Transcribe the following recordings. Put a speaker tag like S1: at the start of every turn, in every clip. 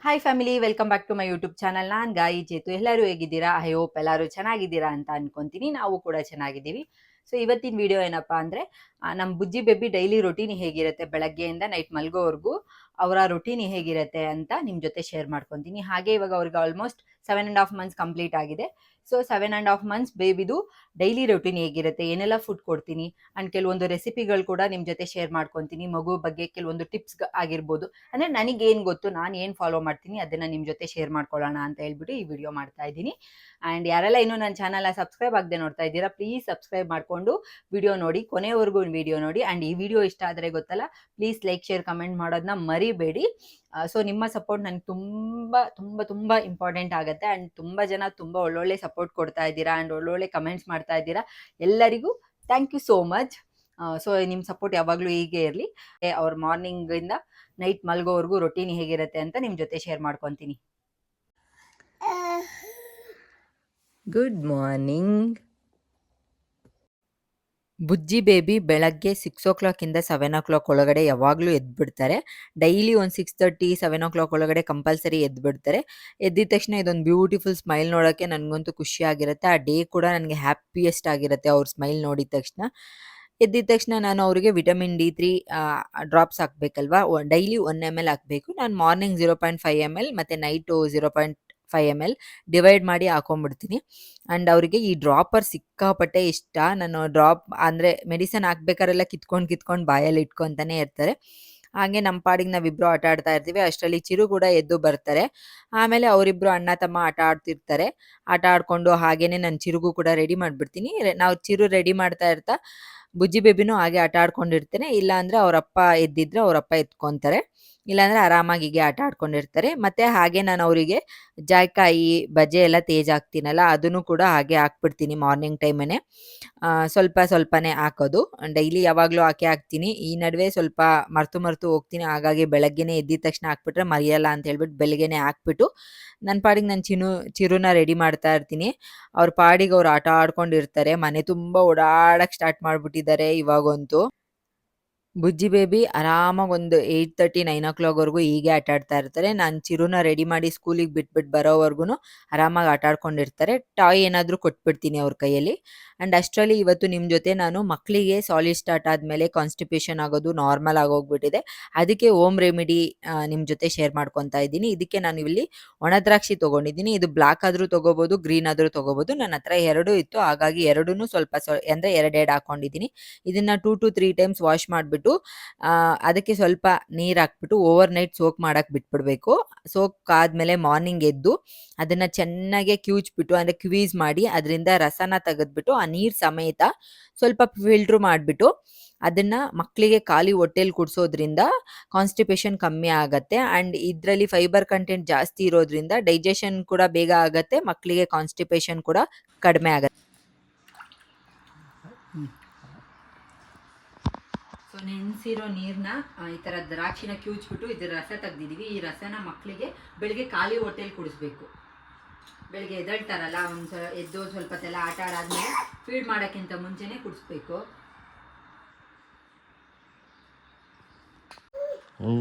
S1: Hi family, welcome back to my YouTube channel. ನಾನು ಗಾಯಿ ಚೇತು. ಎಲ್ಲರೂ ಹೇಗಿದ್ದೀರಾ? ಐ ಹೋಪ್ ಎಲ್ಲರೂ ಚೆನ್ನಾಗಿದ್ದೀರಾ ಅಂತ ಅನ್ಕೊಂತೀನಿ. ನಾವು ಕೂಡ ಚೆನ್ನಾಗಿದ್ದೀವಿ. ಸೊ ಇವತ್ತಿನ ವಿಡಿಯೋ ಏನಪ್ಪಾ ಅಂದರೆ, ನಮ್ಮ ಬುಜ್ಜಿ ಬೇಬಿ ಡೈಲಿ ರೊಟೀನ್ ಹೇಗಿರುತ್ತೆ, ಬೆಳಗ್ಗೆಯಿಂದ ನೈಟ್ ಮಲ್ಗೋವರೆಗೂ ಅವರ ರೊಟೀನ್ ಹೇಗಿರುತ್ತೆ ಅಂತ ನಿಮ್ಮ ಜೊತೆ ಶೇರ್ ಮಾಡ್ಕೊತೀನಿ. ಹಾಗೆ ಇವಾಗ ಅವ್ರಿಗೆ ಆಲ್ಮೋಸ್ಟ್ 7.5 ಮಂತ್ಸ್ ಕಂಪ್ಲೀಟ್ ಆಗಿದೆ. ಸೊ 7.5 ಮಂತ್ಸ್ ಬೇಬಿದು ಡೈಲಿ ರೊಟೀನ್ ಹೇಗಿರುತ್ತೆ, ಏನೆಲ್ಲ ಫುಡ್ ಕೊಡ್ತೀನಿ ಆ್ಯಂಡ್ ಕೆಲವೊಂದು ರೆಸಿಪಿಗಳು ಕೂಡ ನಿಮ್ಮ ಜೊತೆ ಶೇರ್ ಮಾಡ್ಕೊತೀನಿ. ಮಗು ಬಗ್ಗೆ ಕೆಲವೊಂದು ಟಿಪ್ಸ್ ಆಗಿರ್ಬೋದು, ಅಂದರೆ ನನಗೇನು ಗೊತ್ತು, ನಾನು ಏನು ಫಾಲೋ ಮಾಡ್ತೀನಿ ಅದನ್ನು ನಿಮ್ಮ ಜೊತೆ ಶೇರ್ ಮಾಡ್ಕೊಳ್ಳೋಣ ಅಂತ ಹೇಳ್ಬಿಟ್ಟು ಈ ವಿಡಿಯೋ ಮಾಡ್ತಾ ಇದ್ದೀನಿ. ಆ್ಯಂಡ್ ಯಾರೆಲ್ಲ ಇನ್ನೂ ನನ್ನ ಚಾನಲ್ನ ಸಬ್ಸ್ಕ್ರೈಬ್ ಆಗದೆ ನೋಡ್ತಾ ಇದ್ದೀರಾ, ಪ್ಲೀಸ್ ಸಬ್ಸ್ಕ್ರೈಬ್ ಮಾಡಿಕೊಂಡು ವಿಡಿಯೋ ನೋಡಿ, ಕೊನೆವರೆಗೂ ವಿಡಿಯೋ ನೋಡಿ. ಆ್ಯಂಡ್ ಈ ವಿಡಿಯೋ ಇಷ್ಟ ಆದರೆ ಗೊತ್ತಲ್ಲ, ಪ್ಲೀಸ್ ಲೈಕ್ ಶೇರ್ ಕಮೆಂಟ್ ಮಾಡೋದನ್ನ ಮರಿಬೇಡಿ. ಸೊ ನಿಮ್ಮ ಸಪೋರ್ಟ್ ನನಗೆ ತುಂಬ ತುಂಬ ತುಂಬ ಇಂಪಾರ್ಟೆಂಟ್ ಆಗುತ್ತೆ. ಆ್ಯಂಡ್ ತುಂಬ ಜನ ತುಂಬ ಒಳ್ಳೊಳ್ಳೆ ಸಪೋರ್ಟ್ ಕೊಡ್ತಾ ಇದ್ದೀರಾ ಆ್ಯಂಡ್ ಒಳ್ಳೊಳ್ಳೆ ಕಮೆಂಟ್ಸ್ ಮಾಡ್ತಾ ಇದ್ದೀರಾ. ಎಲ್ಲರಿಗೂ thank you so much. So ನಿಮ್ಮ ಸಪೋರ್ಟ್ ಯಾವಾಗಲೂ ಹೀಗೆ ಇರಲಿ. ಅವ್ರ ಮಾರ್ನಿಂಗಿಂದ ನೈಟ್ ಮಲ್ಗೋವರೆಗೂ ರೊಟೀನ್ ಹೇಗಿರುತ್ತೆ ಅಂತ ನಿಮ್ಮ ಜೊತೆ ಶೇರ್ ಮಾಡ್ಕೊತೀನಿ. Good morning. ಬುಜ್ಜಿ ಬೇಬಿ ಬೆಳಗ್ಗೆ 6 ಇಂದ 7 ಒಳಗಡೆ ಯಾವಾಗಲೂ ಎದ್ಬಿಡ್ತಾರೆ. ಡೈಲಿ ಒಂದು 6:30 7 ಒಳಗಡೆ ಕಂಪಲ್ಸರಿ ಎದ್ಬಿಡ್ತಾರೆ. ಎದ್ದಿದ ತಕ್ಷಣ ಇದೊಂದು ಬ್ಯೂಟಿಫುಲ್ ಸ್ಮೈಲ್ ನೋಡೋಕ್ಕೆ ನನಗಂತೂ ಖುಷಿ ಆಗಿರುತ್ತೆ. ಆ ಡೇ ಕೂಡ ನನಗೆ ಹ್ಯಾಪಿಯೆಸ್ಟ್ ಆಗಿರುತ್ತೆ ಅವ್ರ ಸ್ಮೈಲ್ ನೋಡಿದ ತಕ್ಷಣ. ಎದ್ದಿದ ತಕ್ಷಣ ನಾನು ಅವರಿಗೆ ವಿಟಮಿನ್ D3 ಡ್ರಾಪ್ಸ್ ಹಾಕಬೇಕಲ್ವಾ, ಡೈಲಿ 1 ml ಹಾಕಬೇಕು. ನಾನು ಮಾರ್ನಿಂಗ್ 0.5 ml ಮತ್ತು ನೈಟು 0.5 ml ಡಿವೈಡ್ ಮಾಡಿ ಹಾಕೊಂಡ್ಬಿಡ್ತೀನಿ. ಆ್ಯಂಡ್ ಅವರಿಗೆ ಈ ಡ್ರಾಪರ್ ಸಿಕ್ಕಾಪಟ್ಟೆ ಇಷ್ಟ. ನಾನು ಡ್ರಾಪ್ ಅಂದರೆ ಮೆಡಿಸನ್ ಹಾಕ್ಬೇಕಾರೆಲ್ಲ ಕಿತ್ಕೊಂಡು ಬಾಯಲ್ಲಿ ಇಟ್ಕೊತಾನೆ ಇರ್ತಾರೆ. ಹಾಗೆ ನಮ್ಮ ಪಾಡಿಗೆ ನಾವಿಬ್ಬರು ಆಟ ಆಡ್ತಾ ಇರ್ತೀವಿ. ಅಷ್ಟರಲ್ಲಿ ಚಿರು ಕೂಡ ಎದ್ದು ಬರ್ತಾರೆ. ಆಮೇಲೆ ಅವರಿಬ್ಬರು ಅಣ್ಣ ತಮ್ಮ ಆಟ ಆಡ್ತಿರ್ತಾರೆ. ಆಟ ಆಡಿಕೊಂಡು ಹಾಗೇನೆ ನಾನು ಚಿರುಗೂ ಕೂಡ ರೆಡಿ ಮಾಡಿಬಿಡ್ತೀನಿ. ನಾವು ಚಿರು ರೆಡಿ ಮಾಡ್ತಾ ಇರ್ತಾ ಬುಜ್ಜಿ ಬೇಬಿನೂ ಹಾಗೆ ಆಟ ಆಡ್ಕೊಂಡಿರ್ತೇನೆ. ಇಲ್ಲಾಂದರೆ ಅವರಪ್ಪ ಎದ್ದಿದ್ರೆ ಅವರಪ್ಪ ಎತ್ಕೊತಾರೆ, ಇಲ್ಲಾಂದರೆ ಆರಾಮಾಗಿ ಹೀಗೆ ಆಟ ಆಡ್ಕೊಂಡಿರ್ತಾರೆ. ಮತ್ತು ಹಾಗೆ ನಾನು ಅವರಿಗೆ ಜಾಯ್ಕಾಯಿ ಬಜ್ಜೆ ಎಲ್ಲ ಹಾಕ್ತೀನಲ್ಲ, ಅದನ್ನು ಕೂಡ ಹಾಗೆ ಹಾಕ್ಬಿಡ್ತೀನಿ ಮಾರ್ನಿಂಗ್ ಟೈಮೇ. ಸ್ವಲ್ಪನೇ ಹಾಕೋದು, ಡೈಲಿ ಯಾವಾಗಲೂ ಹಾಕ್ತೀನಿ. ಈ ನಡುವೆ ಸ್ವಲ್ಪ ಮರ್ತು ಹೋಗ್ತೀನಿ. ಹಾಗಾಗಿ ಬೆಳಗ್ಗೆನೇ ಎದ್ದಿದ ತಕ್ಷಣ ಹಾಕ್ಬಿಟ್ರೆ ಮರೆಯಲ್ಲ ಅಂತ ಹೇಳ್ಬಿಟ್ಟು ಬೆಳಗ್ಗೆನೇ ಹಾಕ್ಬಿಟ್ಟು ನನ್ನ ಪಾಡಿಗೆ ನಾನು ಚಿರುನ ರೆಡಿ ಮಾಡ್ತಾ ಇರ್ತೀನಿ. ಅವ್ರ ಪಾಡಿಗೆ ಅವ್ರು ಆಟ ಆಡ್ಕೊಂಡಿರ್ತಾರೆ. ಮನೆ ತುಂಬ ಓಡಾಡಕ್ಕೆ ಸ್ಟಾರ್ಟ್ ಮಾಡಿಬಿಟ್ಟಿದ್ದಾರೆ ಇವಾಗಂತೂ. ಬುಜ್ಜಿ ಬೇಬಿ ಆರಾಮಾಗಿ ಒಂದು 8:30 9 ಹೀಗೆ ಆಟ ಆಡ್ತಾ ಇರ್ತಾರೆ. ನಾನು ಚಿರುನ ರೆಡಿ ಮಾಡಿ ಸ್ಕೂಲಿಗೆ ಬಿಟ್ಬಿಟ್ಟು ಬರೋವರೆಗೂ ಆರಾಮಾಗಿ ಆಟ ಆಡ್ಕೊಂಡಿರ್ತಾರೆ. ಟಾಯ್ ಏನಾದರೂ ಕೊಟ್ಬಿಡ್ತೀನಿ ಅವ್ರ ಕೈಯಲ್ಲಿ. ಆ್ಯಂಡ್ ಅಷ್ಟರಲ್ಲಿ ಇವತ್ತು ನಿಮ್ಮ ಜೊತೆ ನಾನು ಮಕ್ಕಳಿಗೆ ಸಾಲಿಡ್ ಸ್ಟಾರ್ಟ್ ಆದಮೇಲೆ ಕಾನ್ಸ್ಟಿಪೇಷನ್ ಆಗೋದು ನಾರ್ಮಲ್ ಆಗೋಗ್ಬಿಟ್ಟಿದೆ, ಅದಕ್ಕೆ ಹೋಮ್ ರೆಮಿಡಿ ನಿಮ್ಮ ಜೊತೆ ಶೇರ್ ಮಾಡ್ಕೊತಾ ಇದ್ದೀನಿ. ಇದಕ್ಕೆ ನಾನು ಇಲ್ಲಿ ಒಣ ದ್ರಾಕ್ಷಿ ತೊಗೊಂಡಿದ್ದೀನಿ. ಇದು ಬ್ಲ್ಯಾಕ್ ಆದರೂ ತೊಗೋಬೋದು, ಗ್ರೀನ್ ಆದರೂ ತೊಗೋಬೋದು. ನನ್ನ ಹತ್ರ ಎರಡೂ ಇತ್ತು, ಹಾಗಾಗಿ ಎರಡೂ ಅಂದರೆ 2 ಹಾಕ್ಕೊಂಡಿದ್ದೀನಿ. ಇದನ್ನು 2 to 3 ಟೈಮ್ಸ್ ವಾಶ್ ಮಾಡಿಬಿಟ್ಟು ಅದಕ್ಕೆ ಸ್ವಲ್ಪ ನೀರು ಹಾಕ್ಬಿಟ್ಟು ಓವರ್ ನೈಟ್ ಸೋಕ್ ಮಾಡಕ್ಕೆ ಬಿಟ್ಬಿಡಬೇಕು. ಸೋಕ್ ಆದಮೇಲೆ ಮಾರ್ನಿಂಗ್ ಎದ್ದು ಅದನ್ನು ಚೆನ್ನಾಗೆ ಕಿವುಚ್ಬಿಟ್ಟು, ಅಂದರೆ ಕ್ವೀಸ್ ಮಾಡಿ ಅದರಿಂದ ರಸನ ತೆಗೆದ್ಬಿಟ್ಟು ಆ ನೀರು ಸಮೇತ ಸ್ವಲ್ಪ ಫಿಲ್ಟ್ರ್ ಮಾಡಿಬಿಟ್ಟು ಅದನ್ನು ಮಕ್ಕಳಿಗೆ ಖಾಲಿ ಹೊಟ್ಟೆಲಿ ಕುಡಿಸೋದ್ರಿಂದ ಕಾನ್ಸ್ಟಿಪೇಷನ್ ಕಮ್ಮಿ ಆಗುತ್ತೆ. ಆ್ಯಂಡ್ ಇದರಲ್ಲಿ ಫೈಬರ್ ಕಂಟೆಂಟ್ ಜಾಸ್ತಿ ಇರೋದ್ರಿಂದ ಡೈಜೆಷನ್ ಕೂಡ ಬೇಗ ಆಗುತ್ತೆ, ಮಕ್ಕಳಿಗೆ ಕಾನ್ಸ್ಟಿಪೇಷನ್ ಕೂಡ ಕಡಿಮೆ ಆಗುತ್ತೆ. ಸೊ ನೆನೆಸಿರೋ ನೀರನ್ನ ಈ ಥರ ದ್ರಾಕ್ಷಿನ ಕಿವುಚ್ಬಿಟ್ಟು ಇದ್ರ ರಸ ತೆಗ್ದಿದ್ದೀವಿ. ಈ ರಸನ ಮಕ್ಕಳಿಗೆ ಬೆಳಗ್ಗೆ ಖಾಲಿ ಹೊಟ್ಟೆಲಿ ಕುಡಿಸ್ಬೇಕು. ಬೆಳಗ್ಗೆ ಎದ್ದೇಳ್ತಾರಲ್ಲ, ಎದ್ದು ಸ್ವಲ್ಪ ಹೊತ್ತೆಲ್ಲ ಆಟ ಆಡಾದ್ಮೇಲೆ ಫೀಡ್ ಮಾಡೋಕ್ಕಿಂತ ಮುಂಚೆನೇ ಕುಡಿಸ್ಬೇಕು.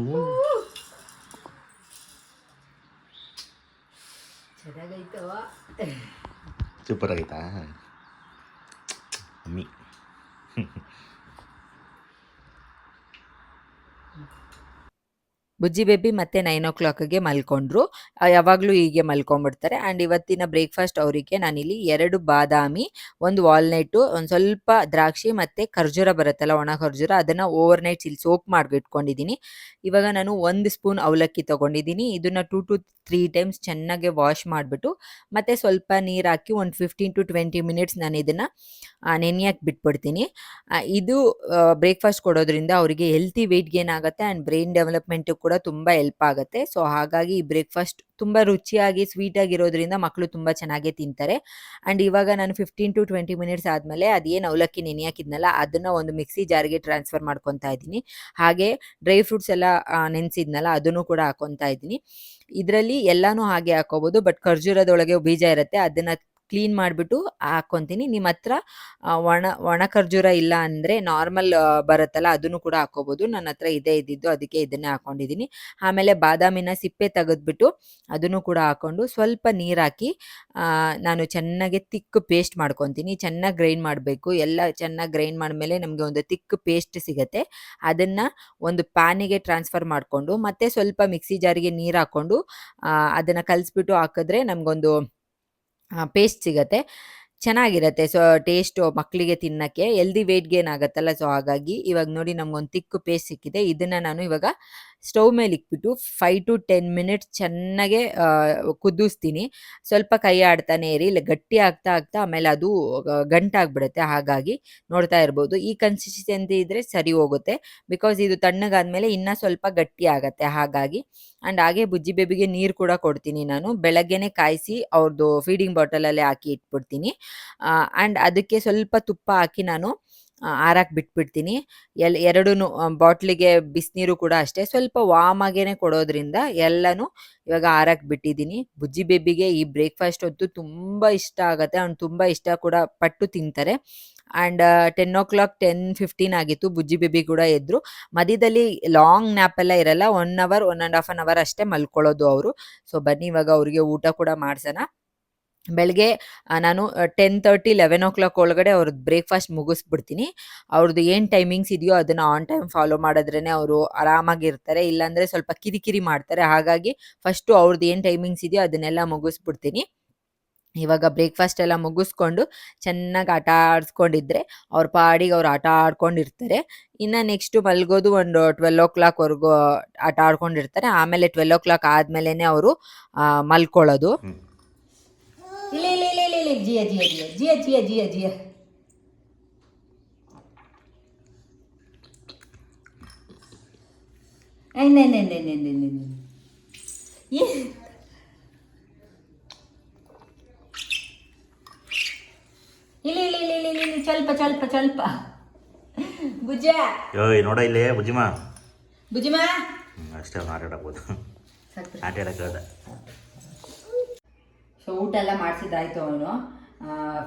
S1: ಚೆನ್ನಾಗೈತೋ,
S2: ಸೂಪರ್ ಆಗೈತಾ ಅಮ್ಮಿ?
S1: ಬುಜ್ಜಿ ಬೇಬಿ ಮತ್ತೆ 9 ಮಲ್ಕೊಂಡ್ರು. ಯಾವಾಗಲೂ ಹೀಗೆ ಮಲ್ಕೊಂಡ್ಬಿಡ್ತಾರೆ. ಆ್ಯಂಡ್ ಇವತ್ತಿನ ಬ್ರೇಕ್ಫಾಸ್ಟ್ ಅವರಿಗೆ ನಾನಿಲ್ಲಿ 2 ಬಾದಾಮಿ, 1 ವಾಲ್ನಟ್ಟು, ಒಂದು ಸ್ವಲ್ಪ ದ್ರಾಕ್ಷಿ ಮತ್ತು ಖರ್ಜೂರ ಬರುತ್ತಲ್ಲ, ಒಣ ಖರ್ಜೂರ, ಅದನ್ನು ಓವರ್ ನೈಟ್ ಇಲ್ಲಿ ಸೋಕ್ ಮಾಡಿ ಇಟ್ಕೊಂಡಿದ್ದೀನಿ. ಇವಾಗ ನಾನು 1 ಸ್ಪೂನ್ ಅವಲಕ್ಕಿ ತೊಗೊಂಡಿದ್ದೀನಿ. ಇದನ್ನು 2 to 3 ಟೈಮ್ಸ್ ಚೆನ್ನಾಗಿ ವಾಶ್ ಮಾಡಿಬಿಟ್ಟು ಮತ್ತು ಸ್ವಲ್ಪ ನೀರು ಹಾಕಿ ಒಂದು 15 to 20 ಮಿನಿಟ್ಸ್ ನಾನು ಇದನ್ನು ನೆನೆಯಕ್ಕೆ ಬಿಟ್ಬಿಡ್ತೀನಿ. ಇದು ಬ್ರೇಕ್ಫಾಸ್ಟ್ ಕೊಡೋದ್ರಿಂದ ಅವರಿಗೆ ಹೆಲ್ತಿ ವೆಯ್ಟ್ ಗೇನ್ ಆಗುತ್ತೆ ಆ್ಯಂಡ್ ಬ್ರೈನ್ ಡೆವಲಪ್ಮೆಂಟು ಕೂಡ ತುಂಬ ಹೆಲ್ಪ್ ಆಗುತ್ತೆ. ಸೊ ಹಾಗಾಗಿ ಈ ಬ್ರೇಕ್ಫಾಸ್ಟ್ ತುಂಬ ರುಚಿಯಾಗಿ ಸ್ವೀಟಾಗಿರೋದ್ರಿಂದ ಮಕ್ಕಳು ತುಂಬ ಚೆನ್ನಾಗೇ ತಿಂತಾರೆ. ಆ್ಯಂಡ್ ಇವಾಗ ನಾನು 15 to 20 ಮಿನಿಟ್ಸ್ ಆದಮೇಲೆ ಅದೇನು ಅವಲಕ್ಕಿ ನೆನೆಯಾಕಿದ್ನಲ್ಲ ಅದನ್ನು ಒಂದು ಮಿಕ್ಸಿ ಜಾರ್ಗೆ ಟ್ರಾನ್ಸ್ಫರ್ ಮಾಡ್ಕೊತಾ ಇದ್ದೀನಿ. ಹಾಗೆ ಡ್ರೈ ಫ್ರೂಟ್ಸ್ ಎಲ್ಲ ನೆನೆಸಿದ್ನಲ್ಲ ಅದನ್ನು ಕೂಡ ಹಾಕ್ಕೊತಾ ಇದ್ದೀನಿ. ಇದರಲ್ಲಿ ಎಲ್ಲನೂ ಹಾಗೆ ಹಾಕೋಬೋದು, ಬಟ್ ಖರ್ಜೂರದೊಳಗೆ ಬೀಜ ಇರುತ್ತೆ, ಅದನ್ನು ಕ್ಲೀನ್ ಮಾಡಿಬಿಟ್ಟು ಹಾಕ್ಕೊತೀನಿ. ನಿಮ್ಮ ಹತ್ರ ಒಣ ಖರ್ಜೂರ ಇಲ್ಲ ಅಂದರೆ ನಾರ್ಮಲ್ ಬರುತ್ತಲ್ಲ ಅದನ್ನು ಕೂಡ ಹಾಕ್ಕೋಬೋದು. ನನ್ನ ಹತ್ರ ಇದೇ ಇದ್ದಿದ್ದು, ಅದಕ್ಕೆ ಇದನ್ನೇ ಹಾಕ್ಕೊಂಡಿದ್ದೀನಿ. ಆಮೇಲೆ ಬಾದಾಮಿನ ಸಿಪ್ಪೆ ತೆಗೆದ್ಬಿಟ್ಟು ಅದನ್ನು ಕೂಡ ಹಾಕ್ಕೊಂಡು ಸ್ವಲ್ಪ ನೀರು ಹಾಕಿ ನಾನು ಚೆನ್ನಾಗಿ ತಿಕ್ ಪೇಸ್ಟ್ ಮಾಡ್ಕೊತೀನಿ. ಚೆನ್ನಾಗಿ ಗ್ರೈಂಡ್ ಮಾಡಬೇಕು. ಎಲ್ಲ ಚೆನ್ನಾಗಿ ಗ್ರೈಂಡ್ ಮಾಡಿದ್ಮೇಲೆ ನಮಗೆ ಒಂದು ತಿಕ್ ಪೇಸ್ಟ್ ಸಿಗುತ್ತೆ. ಅದನ್ನು ಒಂದು ಪ್ಯಾನಿಗೆ ಟ್ರಾನ್ಸ್ಫರ್ ಮಾಡಿಕೊಂಡು ಮತ್ತೆ ಸ್ವಲ್ಪ ಮಿಕ್ಸಿ ಜಾರಿಗೆ ನೀರು ಹಾಕ್ಕೊಂಡು ಅದನ್ನು ಕಲಿಸ್ಬಿಟ್ಟು ಹಾಕಿದ್ರೆ ನಮಗೊಂದು ಪೇಸ್ಟ್ ಸಿಗುತ್ತೆ. ಚೆನ್ನಾಗಿರುತ್ತೆ. ಸೊ ಟೇಸ್ಟು ಮಕ್ಕಳಿಗೆ ತಿನ್ನೋಕ್ಕೆ ಹೆಲ್ದಿ ವೆಯ್ಟ್ ಗೇನ್ ಆಗುತ್ತಲ್ಲ, ಸೊ ಹಾಗಾಗಿ ಇವಾಗ ನೋಡಿ ನಮಗೊಂದು ತಿಕ್ಕು ಪೇಸ್ಟ್ ಸಿಕ್ಕಿದೆ. ಇದನ್ನು ನಾನು ಇವಾಗ ಸ್ಟವ್ ಮೇಲೆ ಇಕ್ಬಿಟ್ಟು 5 to 10 ಮಿನಿಟ್ಸ್ ಚೆನ್ನಾಗೆ ಕುದಿಸ್ತೀನಿ. ಸ್ವಲ್ಪ ಕೈ ಆಡ್ತಾನೆ ಇರಿ, ಇಲ್ಲ ಗಟ್ಟಿ ಆಗ್ತಾ ಆಗ್ತಾ ಆಮೇಲೆ ಅದು ಗಂಟಾಗ್ಬಿಡುತ್ತೆ. ಹಾಗಾಗಿ ನೋಡ್ತಾ ಇರ್ಬೋದು, ಈ ಕನ್ಸಿಸ್ಟೆನ್ಸಿ ಇದ್ದರೆ ಸರಿ ಹೋಗುತ್ತೆ. ಬಿಕಾಸ್ ಇದು ತಣ್ಣಗಾದ್ಮೇಲೆ ಇನ್ನೂ ಸ್ವಲ್ಪ ಗಟ್ಟಿ ಆಗುತ್ತೆ. ಹಾಗಾಗಿ ಆ್ಯಂಡ್ ಹಾಗೆ ಬುಜ್ಜಿ ಬೇಬಿಗೆ ನೀರು ಕೂಡ ಕೊಡ್ತೀನಿ ನಾನು. ಬೆಳಗ್ಗೆನೇ ಕಾಯಿಸಿ ಅವ್ರದ್ದು ಫೀಡಿಂಗ್ ಬಾಟಲಲ್ಲೇ ಹಾಕಿ ಇಟ್ಬಿಡ್ತೀನಿ. ಆ್ಯಂಡ್ ಅದಕ್ಕೆ ಸ್ವಲ್ಪ ತುಪ್ಪ ಹಾಕಿ ನಾನು ಆರಕ್ಕೆ ಬಿಟ್ಬಿಡ್ತೀನಿ. ಎರಡೂ ಬಾಟ್ಲಿಗೆ ಬಿಸಿನೀರು ಕೂಡ ಅಷ್ಟೇ ಸ್ವಲ್ಪ ವಾಮ್ ಆಗೇ ಕೊಡೋದ್ರಿಂದ ಎಲ್ಲನೂ ಇವಾಗ ಆರಕ್ಕೆ ಬಿಟ್ಟಿದ್ದೀನಿ. ಬುಜ್ಜಿ ಬೇಬಿಗೆ ಈ ಬ್ರೇಕ್ಫಾಸ್ಟ್ ಹೊತ್ತು ತುಂಬ ಇಷ್ಟ ಆಗುತ್ತೆ. ಅವ್ನು ತುಂಬ ಇಷ್ಟ ಕೂಡ ಪಟ್ಟು ತಿಂತಾರೆ. ಆ್ಯಂಡ್ 10 o'clock 10:15 ಆಗಿತ್ತು. ಬುಜ್ಜಿ ಬೇಬಿ ಕೂಡ ಎದ್ರು. ಮಧ್ಯದಲ್ಲಿ ಲಾಂಗ್ ನ್ಯಾಪೆಲ್ಲ ಇರಲ್ಲ, 1 hour 1.5 hour ಅಷ್ಟೇ ಮಲ್ಕೊಳ್ಳೋದು ಅವರು. ಸೊ ಬನ್ನಿ ಇವಾಗ ಅವರಿಗೆ ಊಟ ಕೂಡ ಮಾಡ್ಸೋಣ. ಬೆಳಗ್ಗೆ ನಾನು 10:30 11 o'clock ಒಳಗಡೆ ಅವ್ರದ್ದು ಬ್ರೇಕ್ಫಾಸ್ಟ್ ಮುಗಿಸ್ಬಿಡ್ತೀನಿ. ಅವ್ರದ್ದು ಏನು ಟೈಮಿಂಗ್ಸ್ ಇದೆಯೋ ಅದನ್ನು ಆನ್ ಟೈಮ್ ಫಾಲೋ ಮಾಡಿದ್ರೇ ಅವರು ಆರಾಮಾಗಿರ್ತಾರೆ. ಇಲ್ಲಾಂದರೆ ಸ್ವಲ್ಪ ಕಿರಿಕಿರಿ ಮಾಡ್ತಾರೆ. ಹಾಗಾಗಿ ಫಸ್ಟು ಅವ್ರದ್ದು ಏನು ಟೈಮಿಂಗ್ಸ್ ಇದೆಯೋ ಅದನ್ನೆಲ್ಲ ಮುಗಿಸ್ಬಿಡ್ತೀನಿ. ಇವಾಗ ಬ್ರೇಕ್ಫಾಸ್ಟ್ ಎಲ್ಲ ಮುಗಿಸ್ಕೊಂಡು ಚೆನ್ನಾಗಿ ಆಟ ಆಡಿಸ್ಕೊಂಡಿದ್ರೆ ಅವ್ರ ಪಾಡಿಗೆ ಅವ್ರು ಆಟ ಆಡ್ಕೊಂಡಿರ್ತಾರೆ. ಇನ್ನು ನೆಕ್ಸ್ಟು ಮಲಗೋದು ಒಂದು 12 o'clockವರೆಗೂ ಆಟ ಆಡ್ಕೊಂಡಿರ್ತಾರೆ. ಆಮೇಲೆ 12 o'clock ಆದಮೇಲೆ ಅವರು ಮಲ್ಕೊಳ್ಳೋದು. ಇಲ್ಲ ಇಲ್ಲ ಇಲ್ಲ ಇಲ್ಲ ಇಲ್ಲ ಜಿಯ ಜಿಯ ಜಿಯ ಜಿಯ ಜಿಯ ಜಿಯ ಜಿಯ ಇಲ್ಲ ಇಲ್ಲ ಇಲ್ಲ ಇಲ್ಲ ಇಲ್ಲ ಸ್ವಲ್ಪ ಸ್ವಲ್ಪ ಸ್ವಲ್ಪ ಬುಜ್ಜ
S2: ಯೋಯ್ ನೋಡ ಇಲ್ಲಿ ಬುಜ್ಜಿಮಾ
S1: ಬುಜ್ಜಿಮಾ
S2: ಅಷ್ಟೇ ಅವ್ನು ಆಟ ಆಡಕ್ಬೋದು. ಆಟ ಆಡಕ್ಕೆ ಹೇಳ್ದೆ.
S1: ಸೊ ಊಟ ಎಲ್ಲ ಮಾಡಿಸಿದ್ದಾಯ್ತು. ಅವನು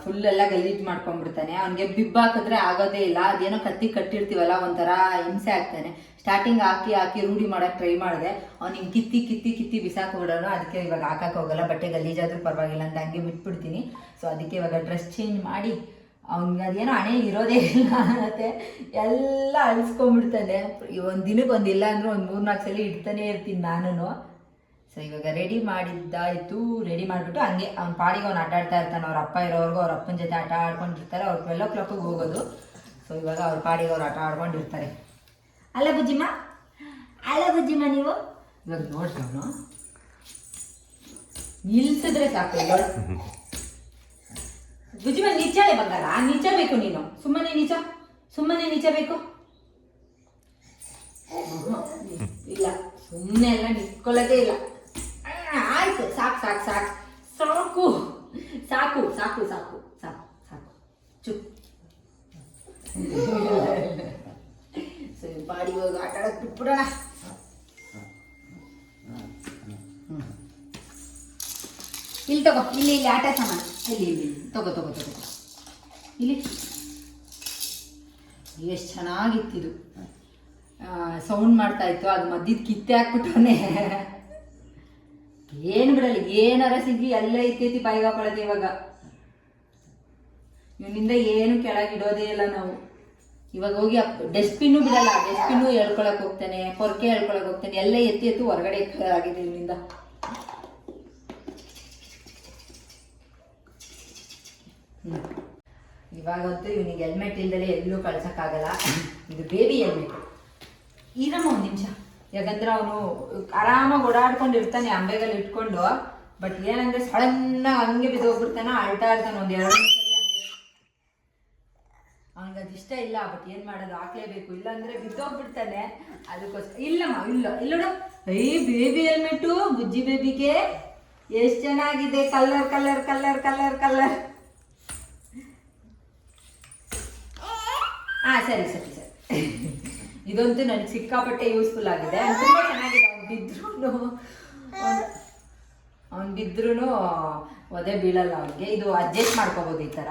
S1: ಫುಲ್ಲೆಲ್ಲ ಗಲೀಜು ಮಾಡ್ಕೊಂಡ್ಬಿಡ್ತಾನೆ. ಅವನಿಗೆ ಬಿಬ್ಬು ಹಾಕಿದ್ರೆ ಆಗೋದೇ ಇಲ್ಲ. ಅದೇನೋ ಕತ್ತಿ ಕಟ್ಟಿರ್ತೀವಲ್ಲ ಒಂಥರ ಹಿಂಸೆ ಆಗ್ತಾನೆ. ಸ್ಟಾರ್ಟಿಂಗ್ ಹಾಕಿ ಹಾಕಿ ರೂಢಿ ಮಾಡೋಕ್ಕೆ ಟ್ರೈ ಮಾಡಿದೆ. ಅವ್ನಿಗೆ ಕಿತ್ತಿ ಕಿತ್ತಿ ಕಿತ್ತಿ ಬಿಸಾಕ್ಬಿಡೋನು. ಅದಕ್ಕೆ ಇವಾಗ ಹಾಕಕ್ಕೆ ಹೋಗಲ್ಲ. ಬಟ್ಟೆ ಗಲೀಜಾದ್ರೂ ಪರವಾಗಿಲ್ಲ ಅಂತ ಹಂಗೆ ಬಿಟ್ಬಿಡ್ತೀನಿ. ಸೊ ಅದಕ್ಕೆ ಇವಾಗ ಡ್ರೆಸ್ ಚೇಂಜ್ ಮಾಡಿ ಅವ್ನಿಗೆ ಅದೇನೋ ಹಣೆ ಇರೋದೇ ಇಲ್ಲ ಅನ್ನತ್ತೆ. ಎಲ್ಲ ಅಳಿಸ್ಕೊಂಡ್ಬಿಡ್ತಾನೆ. ಒಂದು ದಿನಕ್ಕೆ ಒಂದಿಲ್ಲ ಅಂದರೆ ಒಂದು 3-4 ಸಲ ಇಡ್ತಾನೆ ಇರ್ತೀನಿ ನಾನು. ಸೊ ಇವಾಗ ರೆಡಿ ಮಾಡಿದ್ದಾಯಿತು. ರೆಡಿ ಮಾಡಿಬಿಟ್ಟು ಹಂಗೆ ಅವ್ನ ಪಾಡಿಗೆ ಅವ್ನು ಆಟ ಆಡ್ತಾ ಇರ್ತಾನೆ. ಅವ್ರ ಅಪ್ಪ ಇರೋವರೆಗೂ ಅವ್ರ ಅಪ್ಪನ ಜೊತೆ ಆಟ ಆಡ್ಕೊಂಡಿರ್ತಾರೆ. ಅವ್ರು 12 o'clock ಹೋಗೋದು. ಸೊ ಇವಾಗ ಅವ್ರ ಪಾಡಿಗೆ ಅವ್ರು ಆಟ ಆಡ್ಕೊಂಡಿರ್ತಾರೆ. ಅಲ್ಲ ಬುಜ್ಜಿಮ್ಮ, ಅಲ್ಲ ಬುಜ್ಜಿಮ್ಮ ನೀವು ಇವಾಗ ನೋಡ್ರಿ ಅವನು ನಿಲ್ಸಿದ್ರೆ ಸಾಕು. ಬುಜ್ಜಿಮ್ಮ ನಿಚ್ಚಳೆ ಬಂಗಾರ, ನಿಚ್ಚಬೇಕು ನೀನು. ಸುಮ್ಮನೆ ನಿಚ, ಸುಮ್ಮನೆ ನಿಚ್ಚಬೇಕು. ಇಲ್ಲ ಸುಮ್ಮನೆ ಎಲ್ಲ ನಿಕ್ಕೊಳ್ಳೋದೇ ಇಲ್ಲ. ಆಯ್ತು ಸಾಕು ಸಾಕು ಸಾಕು ಸಾಕು ಸಾಕು ಸಾಕು ಸಾಕು ಸಾಕು ಸಾಕು ಚುಪ್. ಸರಿ ಬಾಡಿ ಹೋಗಿ ಆಟ ಆಡಕ್ಕೆ ಬಿಟ್ಬಿಡೋಣ. ಇಲ್ಲಿ ತಗೋ, ಇಲ್ಲಿ ಇಲ್ಲಿ ಆಟ ಸಾಮಾನು ಇಲ್ಲಿ ಇಲ್ಲಿ ತಗೋ ತಗೋ ತಗೋ ಇಲ್ಲಿ. ಎಷ್ಟು ಚೆನ್ನಾಗಿತ್ತಿದು. ಸೌಂಡ್ ಮಾಡ್ತಾ ಇತ್ತು, ಅದು ಮಧ್ಯದ ಕಿತ್ತೆ ಹಾಕ್ಬಿಟ್ಟವನೇ. ಏನು ಬಿಡಲ್ಲ, ಏನಾರ ಸಿಗಿ ಎಲ್ಲ ಇತ್ತೈತಿ ಬಾಯಿಗೆ ಹಾಕೊಳ್ಳೋದು. ಇವಾಗ ಇವನಿಂದ ಏನು ಕೆಳಗಿಡೋದೇ ಇಲ್ಲ ನಾವು. ಇವಾಗ ಹೋಗಿ ಡಸ್ಟ್ಬಿನ್ನು ಬಿಡಲ್ಲ. ಡಸ್ಟ್ಬಿನ್ನು ಹೇಳ್ಕೊಳಕ್ ಹೋಗ್ತಾನೆ, ಪೊರ್ಕೆ ಹೇಳ್ಕೊಳಕ್ ಹೋಗ್ತಾನೆ. ಎಲ್ಲ ಎತ್ತಿ ಎತ್ತು ಹೊರಗಡೆ ಆಗಿದೆ ಇವನಿಂದ. ಇವಾಗಂತೂ ಇವನಿಗೆ ಹೆಲ್ಮೆಟ್ ಇಲ್ದಲೇ ಎಲ್ಲೂ ಕಳ್ಸೋಕ್ಕಾಗಲ್ಲ. ಇದು ಬೇಬಿ ಹೆಲ್ಮೆಟ್. ಇರಮ್ಮ ಒಂದು ನಿಮಿಷ. ಯಾಕಂದ್ರೆ ಅವನು ಆರಾಮಾಗಿ ಓಡಾಡ್ಕೊಂಡಿರ್ತಾನೆ ಅಂಬೆಗಲ್ಲಿ ಇಟ್ಕೊಂಡು. ಬಟ್ ಏನಂದ್ರೆ ಸಡನ್ನಾಗಿ ಹಂಗೆ ಬಿದ್ದೋಗ್ಬಿಡ್ತಾನೆ, ಅಳ್ತಾ ಇರ್ತಾನೆ. ಒಂದು 2 ಸಲ ಹಂಗೆ. ಅವನಿಗೆ ಅದು ಇಷ್ಟ ಇಲ್ಲ. ಬಟ್ ಏನು ಮಾಡೋದು, ಹಾಕ್ಲೇಬೇಕು. ಇಲ್ಲಾಂದ್ರೆ ಬಿದ್ದೋಗ್ಬಿಡ್ತಾನೆ. ಅದಕ್ಕೋಸ್ಕರ ಇಲ್ಲಮ್ಮ ಇಲ್ಲ ಇಲ್ಲೋಡು. ಬೇಬಿ ಹೆಲ್ಮೆಟ್ಟು ಬುಜ್ಜಿ ಬೇಬಿಗೆ ಎಷ್ಟು ಚೆನ್ನಾಗಿದೆ. Colour colour colour colour colour. ಸರಿ ಸರಿ ಸರಿ. ಇದಂತೂ ನನಗೆ ಸಿಕ್ಕಾಪಟ್ಟೆ ಯೂಸ್ಫುಲ್ ಆಗಿದೆ. ತುಂಬ ಚೆನ್ನಾಗಿದೆ. ಅವ್ನು ಬಿದ್ರೂ ಒದೆ ಬೀಳಲ್ಲ ಅವ್ನಿಗೆ. ಇದು ಅಡ್ಜಸ್ಟ್ ಮಾಡ್ಕೋಬೋದು ಈ ಥರ.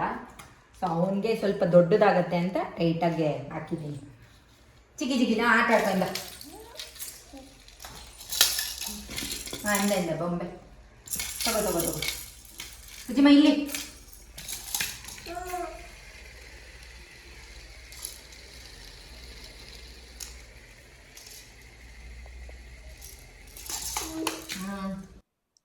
S1: ಸೊ ಅವನಿಗೆ ಸ್ವಲ್ಪ ದೊಡ್ಡದಾಗತ್ತೆ ಅಂತ ಟೈಟಾಗೆ ಹಾಕಿದ್ದೀನಿ. ಚಿಕ್ಕಿ ಚಿಕ್ಕಿನ ಆಟ ಆಡ್ಕೊಂಡ. ಹಾಂ ಇಂದ ಬೊಂಬೆ ತಗೋ ಸುಜಿಮ ಇಲ್ಲಿ.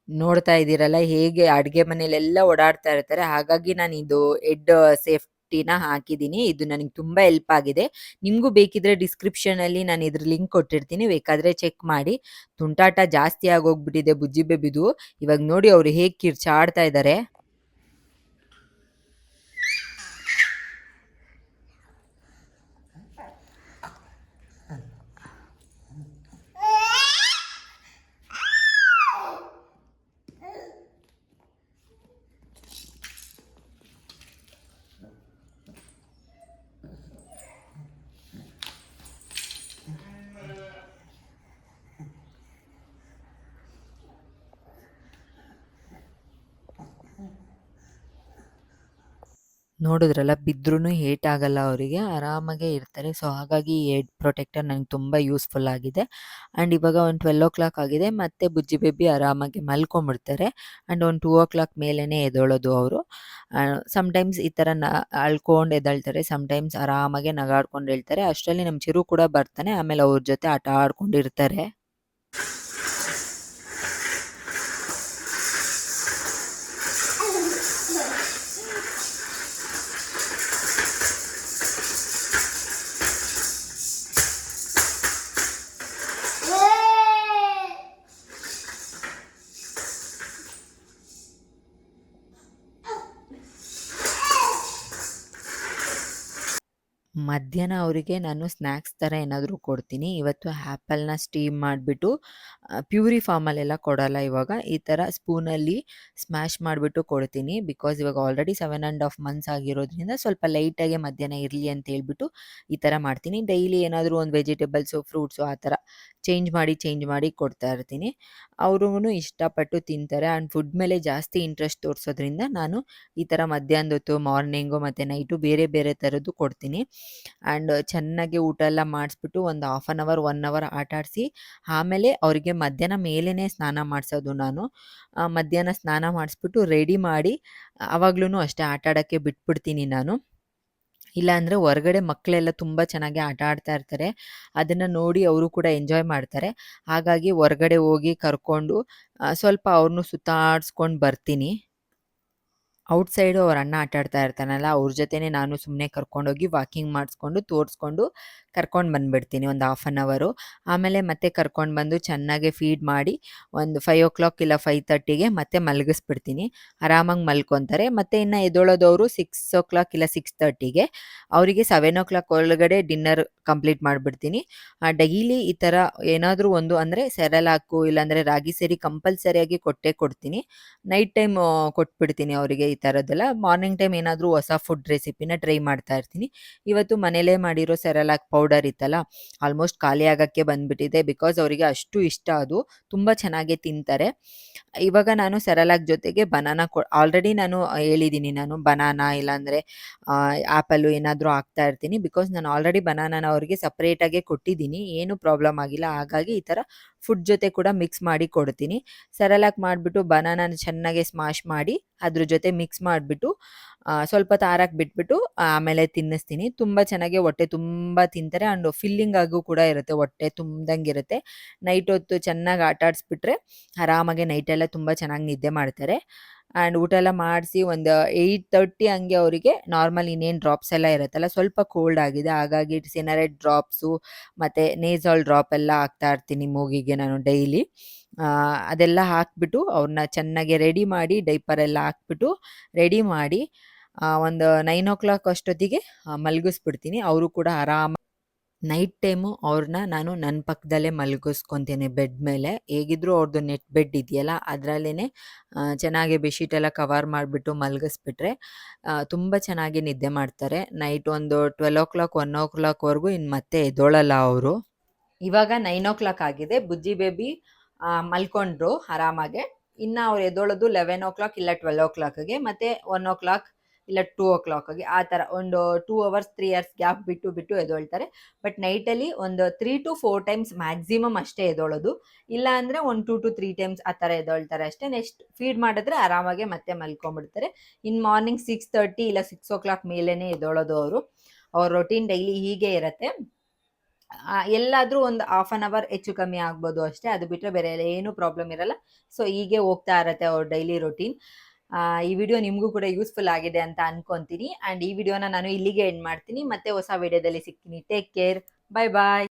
S1: ನೋಡ್ತಾ ಇದ್ದೀರಲ್ಲ ಹೇಗೆ ಅಡುಗೆ ಮನೇಲೆಲ್ಲ ಓಡಾಡ್ತಾ ಇರ್ತಾರೆ. ಹಾಗಾಗಿ ನಾನು ಇದು ಹೆಡ್ ಸೇಫ್ಟಿನ ಹಾಕಿದ್ದೀನಿ. ಇದು ನನಗೆ ತುಂಬ ಹೆಲ್ಪ್ ಆಗಿದೆ. ನಿಮಗೂ ಬೇಕಿದ್ರೆ ಡಿಸ್ಕ್ರಿಪ್ಷನಲ್ಲಿ ನಾನು ಇದ್ರ ಲಿಂಕ್ ಕೊಟ್ಟಿರ್ತೀನಿ, ಬೇಕಾದರೆ ಚೆಕ್ ಮಾಡಿ. ತುಂಟಾಟ ಜಾಸ್ತಿ ಆಗೋಗ್ಬಿಟ್ಟಿದೆ ಬುಜ್ಜಿ ಬೇಬಿದು. ಇವಾಗ ನೋಡಿ ಅವರು ಹೇಗೆ ಕಿರ್ಚಾಡ್ತಾ ಇದ್ದಾರೆ. ನೋಡಿದ್ರಲ್ಲ, ಬಿದ್ರೂ ಏಟಾಗಲ್ಲ ಅವರಿಗೆ, ಆರಾಮಾಗೇ ಇರ್ತಾರೆ. ಸೊ ಹಾಗಾಗಿ ಈ ಹೆಡ್ ಪ್ರೊಟೆಕ್ಟರ್ ನನಗೆ ತುಂಬ ಯೂಸ್ಫುಲ್ ಆಗಿದೆ. ಆ್ಯಂಡ್ ಇವಾಗ ಒಂದು 12 ಆಗಿದೆ. ಮತ್ತೆ ಬುಜ್ಜಿ ಬೇಬಿ ಆರಾಮಾಗಿ ಮಲ್ಕೊಂಬಿಡ್ತಾರೆ. ಆ್ಯಂಡ್ ಒಂದು 2 ಮೇಲೇ ಎದ್ದೇಳೋದು ಅವರು. ಸಮ್ಟೈಮ್ಸ್ ಈ ಥರ ಅಳ್ಕೊಂಡು ಎದ್ದೇಳ್ತಾರೆ, ಸಮ್ಟೈಮ್ಸ್ ಆರಾಮಾಗೆ ನಗಾಡ್ಕೊಂಡು ಹೇಳ್ತಾರೆ. ಅಷ್ಟರಲ್ಲಿ ನಮ್ಮ ಚಿರು ಕೂಡ ಬರ್ತಾನೆ. ಆಮೇಲೆ ಅವ್ರ ಜೊತೆ ಆಟ ಆಡ್ಕೊಂಡಿರ್ತಾರೆ. ಮಧ್ಯಾಹ್ನ ಅವರಿಗೆ ನಾನು ಸ್ನ್ಯಾಕ್ಸ್ ಥರ ಏನಾದರೂ ಕೊಡ್ತೀನಿ. ಇವತ್ತು ಆ್ಯಪಲ್ನ ಸ್ಟೀಮ್ ಮಾಡಿಬಿಟ್ಟು, ಪ್ಯೂರಿ ಫಾರ್ಮಲ್ಲೆಲ್ಲ ಕೊಡಲ್ಲ ಇವಾಗ. ಈ ಥರ ಸ್ಪೂನಲ್ಲಿ ಸ್ಮ್ಯಾಶ್ ಮಾಡಿಬಿಟ್ಟು ಕೊಡ್ತೀನಿ. ಬಿಕಾಸ್ ಇವಾಗ ಆಲ್ರೆಡಿ 7½ ಮಂತ್ಸ್ ಆಗಿರೋದ್ರಿಂದ ಸ್ವಲ್ಪ ಲೈಟಾಗೆ ಮಧ್ಯಾಹ್ನ ಇರಲಿ ಅಂತ ಹೇಳ್ಬಿಟ್ಟು ಈ ಥರ ಮಾಡ್ತೀನಿ. ಡೈಲಿ ಏನಾದರೂ ಒಂದು ವೆಜಿಟೇಬಲ್ಸು, ಫ್ರೂಟ್ಸು ಆ ಥರ ಚೇಂಜ್ ಮಾಡಿ ಕೊಡ್ತಾ ಇರ್ತೀನಿ. ಅವ್ರೂ ಇಷ್ಟಪಟ್ಟು ತಿಂತಾರೆ. ಆ್ಯಂಡ್ ಫುಡ್ ಮೇಲೆ ಜಾಸ್ತಿ ಇಂಟ್ರೆಸ್ಟ್ ತೋರಿಸೋದ್ರಿಂದ ನಾನು ಈ ಥರ ಮಧ್ಯಾಹ್ನದ ಹೊತ್ತು, ಮಾರ್ನಿಂಗು ಮತ್ತು ನೈಟು ಬೇರೆ ಬೇರೆ ಥರದ್ದು ಕೊಡ್ತೀನಿ. ಆ್ಯಂಡ್ ಚೆನ್ನಾಗಿ ಊಟ ಎಲ್ಲ ಮಾಡಿಸ್ಬಿಟ್ಟು ಒಂದು 1/2 ಅವರ್ 1 ಅವರ್ ಆಟ ಆಡಿಸಿ, ಆಮೇಲೆ ಅವರಿಗೆ ಮಧ್ಯಾಹ್ನ ಮೇಲೇ ಸ್ನಾನ ಮಾಡಿಸೋದು ನಾನು. ಮಧ್ಯಾಹ್ನ ಸ್ನಾನ ಮಾಡಿಸ್ಬಿಟ್ಟು ರೆಡಿ ಮಾಡಿ ಆವಾಗ್ಲೂ ಅಷ್ಟೇ ಆಟ ಆಡೋಕ್ಕೆ ಬಿಟ್ಬಿಡ್ತೀನಿ ನಾನು. ಇಲ್ಲಾಂದರೆ ಹೊರಗಡೆ ಮಕ್ಕಳೆಲ್ಲ ತುಂಬ ಚೆನ್ನಾಗಿ ಆಟ ಆಡ್ತಾ ಇರ್ತಾರೆ. ಅದನ್ನು ನೋಡಿ ಅವರು ಕೂಡ ಎಂಜಾಯ್ ಮಾಡ್ತಾರೆ. ಹಾಗಾಗಿ ಹೊರಗಡೆ ಹೋಗಿ ಕರ್ಕೊಂಡು ಸ್ವಲ್ಪ ಅವ್ರನ್ನೂ ಸುತ್ತಾಡಿಸ್ಕೊಂಡು ಬರ್ತೀನಿ. ಔಟ್ಸೈಡು ಅವ್ರ ಅಣ್ಣ ಆಟ ಆಡ್ತಾ ಇರ್ತಾನಲ್ಲ, ಅವ್ರ ಜೊತೆನೇ ನಾನು ಸುಮ್ಮನೆ ಕರ್ಕೊಂಡೋಗಿ ವಾಕಿಂಗ್ ಮಾಡಿಸ್ಕೊಂಡು ತೋರಿಸ್ಕೊಂಡು ಕರ್ಕೊಂಡು ಬಂದುಬಿಡ್ತೀನಿ ಒಂದು 1/2 ಅವರು. ಆಮೇಲೆ ಮತ್ತೆ ಕರ್ಕೊಂಡು ಬಂದು ಚೆನ್ನಾಗಿ ಫೀಡ್ ಮಾಡಿ ಒಂದು 5 ಇಲ್ಲ 5:30ಗೆ ಮತ್ತೆ ಮಲಗಿಸ್ಬಿಡ್ತೀನಿ. ಆರಾಮಾಗಿ ಮಲ್ಕೊತಾರೆ. ಮತ್ತು ಇನ್ನು ಎದ್ದೇಳೋದು ಅವರು 6 ಇಲ್ಲ 6:30ಗೆ. ಅವರಿಗೆ 7 ಒಳಗಡೆ ಡಿನ್ನರ್ ಕಂಪ್ಲೀಟ್ ಮಾಡಿಬಿಡ್ತೀನಿ. ಡೈಲಿ ಈ ಥರ ಏನಾದರೂ ಒಂದು ಅಂದರೆ ಸೆರೆಲಾಕು ಇಲ್ಲಾಂದರೆ ರಾಗಿ ಸೇರಿ ಕಂಪಲ್ಸರಿಯಾಗಿ ಕೊಟ್ಟೇ ಕೊಡ್ತೀನಿ. ನೈಟ್ ಟೈಮ್ ಕೊಟ್ಬಿಡ್ತೀನಿ ಅವರಿಗೆ ಈ ಥರದ್ದೆಲ್ಲ. ಮಾರ್ನಿಂಗ್ ಟೈಮ್ ಏನಾದರೂ ಹೊಸ ಫುಡ್ ರೆಸಿಪಿನ ಟ್ರೈ ಮಾಡ್ತಾ ಇರ್ತೀನಿ. ಇವತ್ತು ಮನೇಲೇ ಮಾಡಿರೋ ಸೆರೆಲಾಕ್ ಪೌಡರ್ ಇತ್ತಲ್ಲ, ಆಲ್ಮೋಸ್ಟ್ ಖಾಲಿ ಆಗೋಕ್ಕೆ ಬಂದುಬಿಟ್ಟಿದೆ. ಬಿಕಾಸ್ ಅವರಿಗೆ ಅಷ್ಟು ಇಷ್ಟ ಅದು, ತುಂಬ ಚೆನ್ನಾಗೇ ತಿಂತಾರೆ. ಇವಾಗ ನಾನು ಸೆರೆಲಾಕ್ ಜೊತೆಗೆ ಬನಾನಾ ಆಲ್ರೆಡಿ ನಾನು ಹೇಳಿದ್ದೀನಿ, ನಾನು ಬನಾನಾ ಇಲ್ಲಾಂದರೆ ಆ್ಯಪಲ್ಲು ಏನಾದರೂ ಹಾಕ್ತಾ ಇರ್ತೀನಿ. ಬಿಕಾಸ್ ನಾನು ಆಲ್ರೆಡಿ ಬನಾನಾನ ಅವರಿಗೆ ಸಪ್ರೇಟಾಗೆ ಕೊಟ್ಟಿದ್ದೀನಿ, ಏನೂ ಪ್ರಾಬ್ಲಮ್ ಆಗಿಲ್ಲ. ಹಾಗಾಗಿ ಈ ಥರ ಫುಡ್ ಜೊತೆ ಕೂಡ ಮಿಕ್ಸ್ ಮಾಡಿ ಕೊಡ್ತೀನಿ. ಸೆರೆಲಾಕ್ ಮಾಡಿಬಿಟ್ಟು ಬನಾನಾನ ಚೆನ್ನಾಗಿ ಸ್ಮಾಶ್ ಮಾಡಿ ಅದ್ರ ಜೊತೆ ಮಿಕ್ಸ್ ಮಾಡಿಬಿಟ್ಟು ಸ್ವಲ್ಪ ತಾರಕ್ಕೆ ಬಿಟ್ಬಿಟ್ಟು ಆಮೇಲೆ ತಿನ್ನಿಸ್ತೀನಿ. ತುಂಬ ಚೆನ್ನಾಗಿ ಹೊಟ್ಟೆ ತುಂಬ ತಿಂತಾರೆ. ಆ್ಯಂಡ್ ಫಿಲ್ಲಿಂಗ್ ಆಗೂ ಕೂಡ ಇರುತ್ತೆ, ಹೊಟ್ಟೆ ತುಂಬ್ದಂಗಿರುತ್ತೆ. ನೈಟ್ ಹೊತ್ತು ಚೆನ್ನಾಗಿ ಆಟ ಆಡಿಸ್ಬಿಟ್ರೆ ಆರಾಮಾಗೆ ನೈಟೆಲ್ಲ ತುಂಬ ಚೆನ್ನಾಗಿ ನಿದ್ದೆ ಮಾಡ್ತಾರೆ. ಆ್ಯಂಡ್ ಊಟ ಎಲ್ಲ ಮಾಡಿಸಿ ಒಂದು 8:30 ಹಂಗೆ ಅವರಿಗೆ ನಾರ್ಮಲ್ ಇನ್ನೇನು ಡ್ರಾಪ್ಸ್ ಎಲ್ಲ ಇರುತ್ತಲ್ಲ, ಸ್ವಲ್ಪ ಕೋಲ್ಡ್ ಆಗಿದೆ. ಹಾಗಾಗಿ ಸಿನರೆಟ್ ಡ್ರಾಪ್ಸು ಮತ್ತು ನೇಸಾಲ್ ಡ್ರಾಪ್ ಎಲ್ಲ ಹಾಕ್ತಾ ಇರ್ತೀನಿ ಮೂಗಿಗೆ ನಾನು ಡೈಲಿ. ಅದೆಲ್ಲ ಹಾಕ್ಬಿಟ್ಟು ಅವ್ರನ್ನ ಚೆನ್ನಾಗಿ ರೆಡಿ ಮಾಡಿ, ಡೈಪರೆಲ್ಲ ಹಾಕ್ಬಿಟ್ಟು ರೆಡಿ ಮಾಡಿ ಒಂದು 9 ಅಷ್ಟೊತ್ತಿಗೆ ಮಲಗಿಸ್ಬಿಡ್ತೀನಿ. ಅವರು ಕೂಡ ಆರಾಮ. ನೈಟ್ ಟೈಮು ಅವ್ರನ್ನ ನಾನು ನನ್ನ ಪಕ್ಕದಲ್ಲೇ ಮಲಗಿಸ್ಕೊತೀನಿ ಬೆಡ್ ಮೇಲೆ. ಹೇಗಿದ್ದರೂ ಅವ್ರದ್ದು ನೆಟ್ ಬೆಡ್ ಇದೆಯಲ್ಲ, ಅದರಲ್ಲೇ ಚೆನ್ನಾಗಿ ಬೆಡ್ಶೀಟೆಲ್ಲ ಕವರ್ ಮಾಡಿಬಿಟ್ಟು ಮಲಗಿಸ್ಬಿಟ್ರೆ ತುಂಬ ಚೆನ್ನಾಗಿ ನಿದ್ದೆ ಮಾಡ್ತಾರೆ. ನೈಟ್ ಒಂದು 12 1 ಇನ್ನು ಮತ್ತೆ ಎದ್ದೋಳಲ್ಲ ಅವರು. ಇವಾಗ 9 ಆಗಿದೆ. ಬುಜ್ಜಿ ಬೇಬಿ ಮಲ್ಕೊಂಡ್ರು ಆರಾಮಾಗೆ. ಇನ್ನು ಅವ್ರು ಎದ್ದೋಳೋದು 11 ಇಲ್ಲ 12 ಮತ್ತೆ 1 ಇಲ್ಲ 2 ಆ ಥರ ಒಂದು 2 ಅವರ್ಸ್ 3 ಅವರ್ಸ್ ಗ್ಯಾಪ್ ಬಿಟ್ಟು ಎದ್ದೊಳ್ತಾರೆ. ಬಟ್ ನೈಟಲ್ಲಿ ಒಂದು 3 to 4 ಟೈಮ್ಸ್ ಮ್ಯಾಕ್ಸಿಮಮ್ ಅಷ್ಟೇ ಎದ್ದೋಳೋದು. ಇಲ್ಲ ಅಂದರೆ ಒಂದು 2 to 3 ಟೈಮ್ಸ್ ಆ ಥರ ಎದ್ದೊಳ್ತಾರೆ ಅಷ್ಟೇ. ನೆಕ್ಸ್ಟ್ ಫೀಡ್ ಮಾಡಿದ್ರೆ ಆರಾಮಾಗೆ ಮತ್ತೆ ಮಲ್ಕೊಂಡ್ಬಿಡ್ತಾರೆ. ಇನ್ನು ಮಾರ್ನಿಂಗ್ 6:30 ಇಲ್ಲ 6 ಮೇಲೇ ಎದ್ದೋಳೋದು ಅವರು. ಅವ್ರ ರೊಟೀನ್ ಡೈಲಿ ಹೀಗೆ ಇರುತ್ತೆ. ಎಲ್ಲಾದರೂ ಒಂದು ಹಾಫ್ ಆನ್ ಅವರ್ ಹೆಚ್ಚು ಕಮ್ಮಿ ಆಗ್ಬೋದು ಅಷ್ಟೇ. ಅದು ಬಿಟ್ಟರೆ ಬೇರೆ ಏನೂ ಪ್ರಾಬ್ಲಮ್ ಇರಲ್ಲ. ಸೊ ಹೀಗೆ ಹೋಗ್ತಾ ಇರತ್ತೆ ಅವ್ರ ಡೈಲಿ ರೊಟೀನ್. ಈ ವಿಡಿಯೋ ನಿಮಗೂ ಕೂಡ ಯೂಸ್ಫುಲ್ ಆಗಿದೆ ಅಂತ ಅನ್ಕೊಂತೀನಿ. ಆ್ಯಂಡ್ ಈ ವಿಡಿಯೋನ ನಾನು ಇಲ್ಲಿಗೆ ಎಂಡ್ ಮಾಡ್ತೀನಿ. ಮತ್ತೆ ಹೊಸ ವಿಡಿಯೋದಲ್ಲಿ ಸಿಗ್ತೀನಿ. Take care. ಬಾಯ್ ಬಾಯ್.